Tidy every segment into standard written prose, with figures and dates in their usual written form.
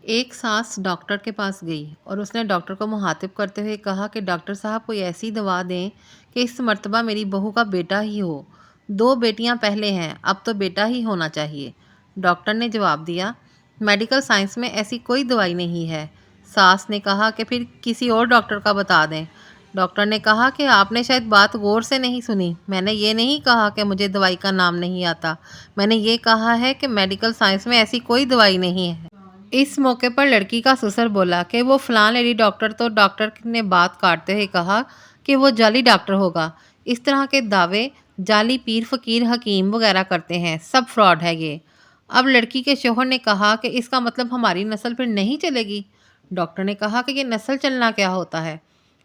ایک ساس ڈاکٹر کے پاس گئی اور اس نے ڈاکٹر کو مخاطب کرتے ہوئے کہا کہ ڈاکٹر صاحب کوئی ایسی دوا دیں کہ اس مرتبہ میری بہو کا بیٹا ہی ہو۔ 2 بیٹیاں پہلے ہیں، اب تو بیٹا ہی ہونا چاہیے۔ ڈاکٹر نے جواب دیا، میڈیکل سائنس میں ایسی کوئی دوائی نہیں ہے۔ ساس نے کہا کہ پھر کسی اور ڈاکٹر کا بتا دیں۔ ڈاکٹر نے کہا کہ آپ نے شاید بات غور سے نہیں سنی، میں نے یہ نہیں کہا کہ مجھے دوائی کا نام نہیں آتا، میں نے یہ کہا ہے کہ میڈیکل سائنس میں ایسی کوئی دوائی نہیں ہے۔ اس موقع پر لڑکی کا سسر بولا کہ وہ فلاں لیڈی ڈاکٹر، تو ڈاکٹر نے بات کاٹتے ہوئے کہا کہ وہ جعلی ڈاکٹر ہوگا۔ اس طرح کے دعوے جعلی پیر فقیر حکیم وغیرہ کرتے ہیں، سب فراڈ ہے یہ۔ اب لڑکی کے شوہر نے کہا کہ اس کا مطلب ہماری نسل پھر نہیں چلے گی۔ ڈاکٹر نے کہا کہ یہ نسل چلنا کیا ہوتا ہے؟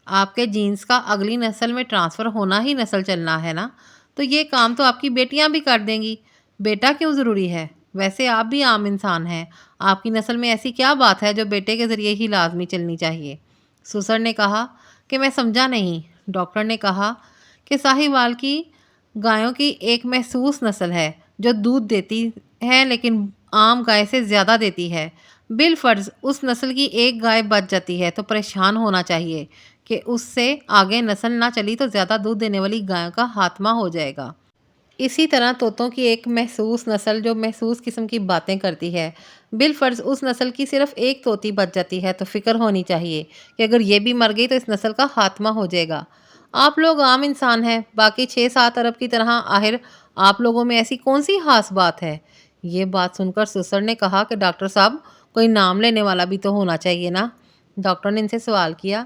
آپ کے جینز کا اگلی نسل میں ٹرانسفر ہونا ہی نسل چلنا ہے نا، تو یہ کام تو آپ کی بیٹیاں بھی کر دیں گی، بیٹا کیوں ضروری ہے؟ ویسے آپ بھی عام انسان ہیں، آپ کی نسل میں ایسی کیا بات ہے جو بیٹے کے ذریعے ہی لازمی چلنی چاہیے؟ سسر نے کہا کہ میں سمجھا نہیں۔ ڈاکٹر نے کہا کہ ساہیوال کی گایوں کی ایک محسوس نسل ہے جو دودھ دیتی ہے لیکن عام گائے سے زیادہ دیتی ہے۔ بالفرض اس نسل کی ایک گائے بچ جاتی ہے تو پریشان ہونا چاہیے کہ اس سے آگے نسل نہ چلی تو زیادہ دودھ دینے والی گایوں کا خاتمہ ہو جائے گا۔ اسی طرح طوطوں کی ایک محسوس نسل جو محسوس قسم کی باتیں کرتی ہے، بالفرض اس نسل کی صرف ایک طوطی بچ جاتی ہے تو فکر ہونی چاہیے کہ اگر یہ بھی مر گئی تو اس نسل کا خاتمہ ہو جائے گا۔ آپ لوگ عام انسان ہیں، باقی 6-7 ارب کی طرح، آخر آپ لوگوں میں ایسی کون سی خاص بات ہے؟ یہ بات سن کر سسر نے کہا کہ ڈاکٹر صاحب کوئی نام لینے والا بھی تو ہونا چاہیے نا۔ ڈاکٹر نے ان سے سوال کیا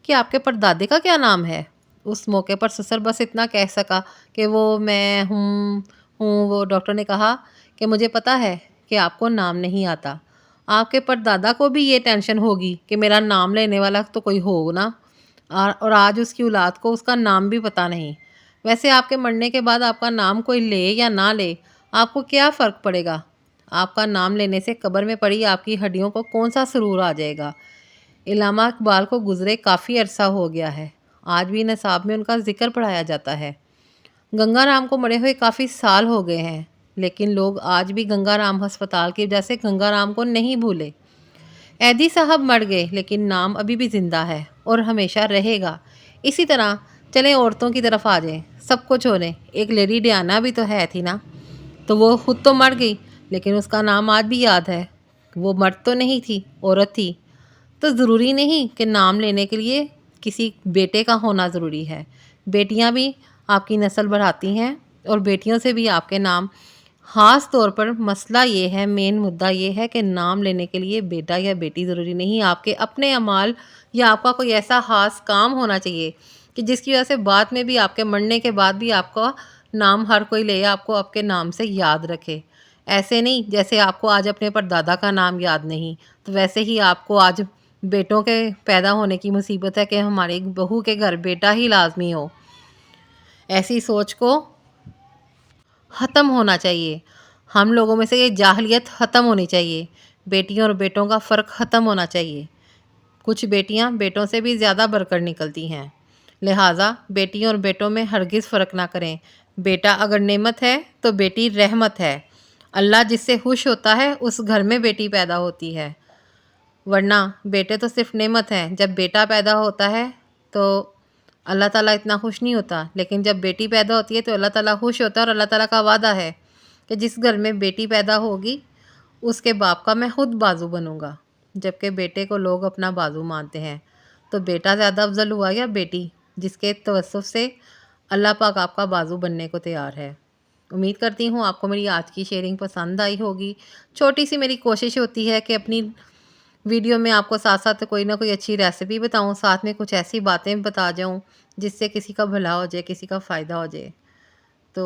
کہ آپ کے پردادے کا کیا نام ہے؟ اس موقع پر سسر بس اتنا کہہ سکا کہ وہ میں ہوں۔ وہ ڈاکٹر نے کہا کہ مجھے پتا ہے کہ آپ کو نام نہیں آتا، آپ کے پردادا کو بھی یہ ٹینشن ہوگی کہ میرا نام لینے والا تو کوئی ہو نا، اور آج اس کی اولاد کو اس کا نام بھی پتا نہیں۔ ویسے آپ کے مرنے کے بعد آپ کا نام کوئی لے یا نہ لے، آپ کو کیا فرق پڑے گا؟ آپ کا نام لینے سے قبر میں پڑی آپ کی ہڈیوں کو کون سا سرور آ جائے گا؟ علامہ اقبال کو گزرے کافی عرصہ ہو گیا ہے، آج بھی نصاب میں ان کا ذکر پڑھایا جاتا ہے۔ گنگا رام کو مرے ہوئے کافی سال ہو گئے ہیں، لیکن لوگ آج بھی گنگا رام ہسپتال کی وجہ سے گنگا رام کو نہیں بھولے۔ ایدی صاحب مر گئے لیکن نام ابھی بھی زندہ ہے اور ہمیشہ رہے گا۔ اسی طرح چلیں عورتوں کی طرف آ جائیں، سب کو چھوڑیں، ایک لیڈی ڈیانا بھی تو ہے تھی نا، تو وہ خود تو مر گئی لیکن اس کا نام آج بھی یاد ہے۔ وہ مرد تو نہیں تھی، عورت تھی۔ تو ضروری نہیں کہ نام لینے کے لیے کسی بیٹے کا ہونا ضروری ہے، بیٹیاں بھی آپ کی نسل بڑھاتی ہیں اور بیٹیوں سے بھی آپ کے نام۔ خاص طور پر مسئلہ یہ ہے، مین مدعا یہ ہے کہ نام لینے کے لیے بیٹا یا بیٹی ضروری نہیں، آپ کے اپنے اعمال یا آپ کا کوئی ایسا خاص کام ہونا چاہیے کہ جس کی وجہ سے بعد میں بھی آپ کے مرنے کے بعد بھی آپ کا نام ہر کوئی لے، آپ کو آپ کے نام سے یاد رکھے۔ ایسے نہیں جیسے آپ کو آج اپنے پردادا کا نام یاد نہیں، تو ویسے ہی آپ کو آج بیٹوں کے پیدا ہونے کی مصیبت ہے کہ ہماری بہو کے گھر بیٹا ہی لازمی ہو۔ ایسی سوچ کو ختم ہونا چاہیے، ہم لوگوں میں سے یہ جاہلیت ختم ہونی چاہیے، بیٹیوں اور بیٹوں کا فرق ختم ہونا چاہیے۔ کچھ بیٹیاں بیٹوں سے بھی زیادہ بڑھ کر نکلتی ہیں، لہٰذا بیٹیوں اور بیٹوں میں ہرگز فرق نہ کریں۔ بیٹا اگر نعمت ہے تو بیٹی رحمت ہے، اللہ جس سے خوش ہوتا ہے اس گھر میں بیٹی پیدا ہوتی ہے، ورنہ بیٹے تو صرف نعمت ہیں۔ جب بیٹا پیدا ہوتا ہے تو اللہ تعالیٰ اتنا خوش نہیں ہوتا، لیکن جب بیٹی پیدا ہوتی ہے تو اللہ تعالیٰ خوش ہوتا ہے، اور اللہ تعالیٰ کا وعدہ ہے کہ جس گھر میں بیٹی پیدا ہوگی اس کے باپ کا میں خود بازو بنوں گا، جبکہ بیٹے کو لوگ اپنا بازو مانتے ہیں۔ تو بیٹا زیادہ افضل ہوا یا بیٹی، جس کے توسط سے اللہ پاک آپ کا بازو بننے کو تیار ہے۔ امید کرتی ہوں آپ کو میری آج کی شیئرنگ پسند آئی ہوگی۔ چھوٹی سی میری کوشش ہوتی ہے کہ اپنی ویڈیو میں آپ کو ساتھ ساتھ کوئی نہ کوئی اچھی ریسیپی بتاؤں، ساتھ میں کچھ ایسی باتیں بتا جاؤں جس سے کسی کا بھلا ہو جائے، کسی کا فائدہ ہو جائے۔ تو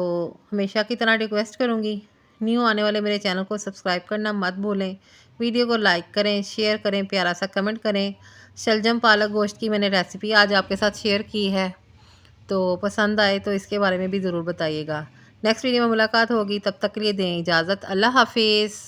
ہمیشہ کی طرح ریکویسٹ کروں گی، نیو آنے والے میرے چینل کو سبسکرائب کرنا مت بھولیں، ویڈیو کو لائک کریں، شیئر کریں، پیارا سا کمنٹ کریں۔ شلجم پالک گوشت کی میں نے ریسیپی آج آپ کے ساتھ شیئر کی ہے، تو پسند آئے تو اس کے بارے میں بھی ضرور بتائیے گا۔ نیکسٹ ویڈیو میں ملاقات ہوگی، تب تک کے لیے دیں اجازت، اللہ حافظ۔